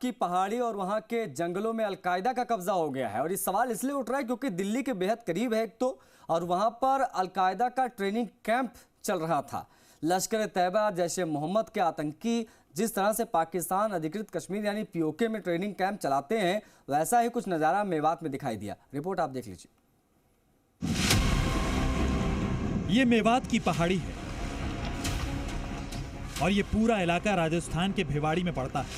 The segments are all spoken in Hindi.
की पहाड़ी और वहां के जंगलों में अलकायदा का कब्जा हो गया है। और ये सवाल इसलिए उठ रहा है क्योंकि दिल्ली के बेहद करीब है एक तो, और वहां पर अलकायदा का ट्रेनिंग कैंप चल रहा था। लश्कर तैयबा जैश ए मोहम्मद के आतंकी जिस तरह से पाकिस्तान अधिकृत कश्मीर यानी पीओके में ट्रेनिंग कैंप चलाते हैं, वैसा ही कुछ नजारा मेवात में दिखाई दिया। रिपोर्ट आप देख लीजिए। ये मेवात की पहाड़ी है और ये पूरा इलाका राजस्थान के भिवाड़ी में पड़ता है।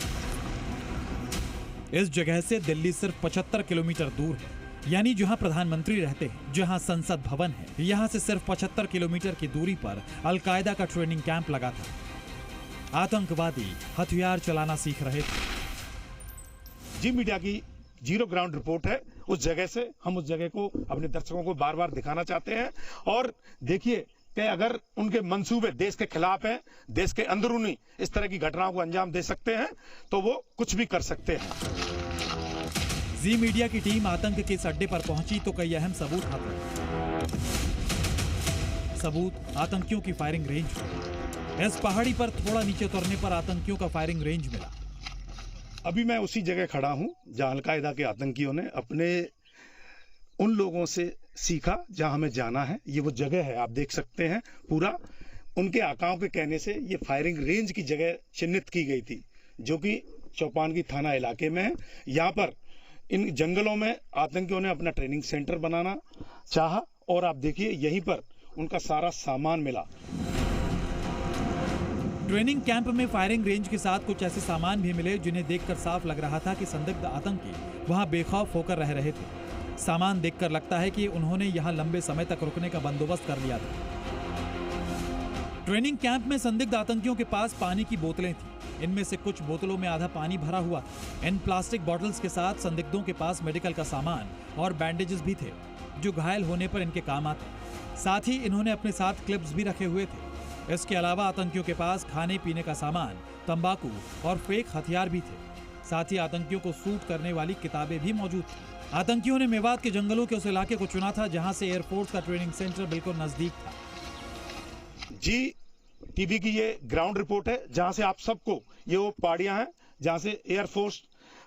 इस जगह से दिल्ली सिर्फ 75 किलोमीटर दूर है, यानी जहां प्रधानमंत्री रहते हैं, जहां संसद भवन है, यहां से सिर्फ 75 किलोमीटर की दूरी पर अलकायदा का ट्रेनिंग कैंप लगा था। आतंकवादी हथियार चलाना सीख रहे थे। जी मीडिया की जीरो ग्राउंड रिपोर्ट है उस जगह से। हम उस जगह को अपने दर्शकों को बार बार दिखाना चाहते हैं। और देखिए कि अगर उनके मंसूबे देश के खिलाफ हैं, देश के अंदरूनी इस तरह की घटनाओं को अंजाम दे सकते हैं, तो वो कुछ भी कर सकते हैं। जी मीडिया की टीम आतंक के इस अड्डे पर पहुंची तो कई अहम सबूत हाथ। सबूत आतंकियों की फायरिंग रेंज। इस पहाड़ी पर थोड़ा नीचे उतरने पर आतंकियों का फायरिंग रेंज मिला। अभी मैं उसी जगह खड़ा हूं जहां अलकायदा के आतंकियों ने अपने उन लोगों से सीखा जहां हमें जाना है। ये वो जगह है, आप देख सकते हैं। पूरा उनके आकाओं के कहने से ये फायरिंग रेंज की जगह चिन्हित की गई थी, जो कि चौपानगी थाना इलाके में है। यहाँ पर इन जंगलों में आतंकियों ने अपना ट्रेनिंग सेंटर बनाना चाहा और आप देखिए यहीं पर उनका सारा सामान मिला। ट्रेनिंग कैंप में फायरिंग रेंज के साथ कुछ ऐसे सामान भी मिले जिन्हें देखकर साफ लग रहा था कि संदिग्ध आतंकी वहां बेखौफ होकर रह रहे थे। सामान देखकर लगता है कि उन्होंने यहां लंबे समय तक रुकने का बंदोबस्त कर लिया था। ट्रेनिंग कैंप में संदिग्ध आतंकियों के पास पानी की बोतलें थी। इनमें से कुछ बोतलों में आधा पानी भरा हुआ था। इन प्लास्टिक बॉटल्स के साथ संदिग्धों के पास मेडिकल का सामान और बैंडेजेस भी थे, जो घायल होने पर इनके काम आते। साथ ही इन्होंने अपने साथ क्लिप्स भी रखे हुए थे। इसके अलावा आतंकियों के पास खाने पीने का सामान, तंबाकू और फेक हथियार भी थे। साथ ही आतंकियों को सूट करने वाली किताबें भी मौजूद थी। आतंकियों ने मेवात के जंगलों के उस इलाके को चुना था जहां से एयरफोर्स का ट्रेनिंग सेंटर बिल्कुल नजदीक था। जी टीवी की ये ग्राउंड रिपोर्ट है जहां से आप सबको, ये वो पहाड़ियां हैं जहां से एयरफोर्स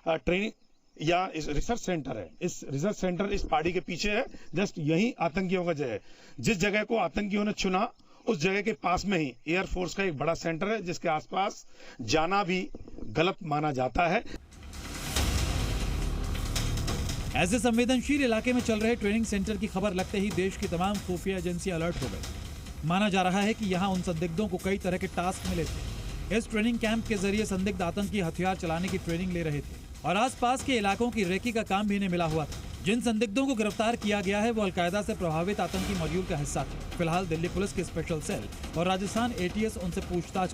ट्रेनिंग या इस रिसर्च सेंटर है। इस रिसर्च सेंटर इस पहाड़ी के पीछे है। जस्ट यही आतंकियों का जगह है। जिस जगह को आतंकियों ने चुना उस जगह के पास में ही एयरफोर्स का एक बड़ा सेंटर है, जिसके आसपास जाना भी गलत माना जाता है। ऐसे संवेदनशील इलाके में चल रहे ट्रेनिंग सेंटर की खबर लगते ही देश की तमाम खुफिया एजेंसियां अलर्ट हो गई। माना जा रहा है कि यहां उन संदिग्धों को कई तरह के टास्क मिले थे। इस ट्रेनिंग कैंप के जरिए संदिग्ध आतंकी हथियार चलाने की ट्रेनिंग ले रहे थे और आसपास के इलाकों की रेकी का काम भी इन्हें मिला हुआ था। जिन संदिग्धों को गिरफ्तार किया गया है वो अलकायदा से प्रभावित आतंकी मॉड्यूल का हिस्सा थे। फिलहाल दिल्ली पुलिस की स्पेशल सेल और राजस्थान एटीएस उनसे पूछताछ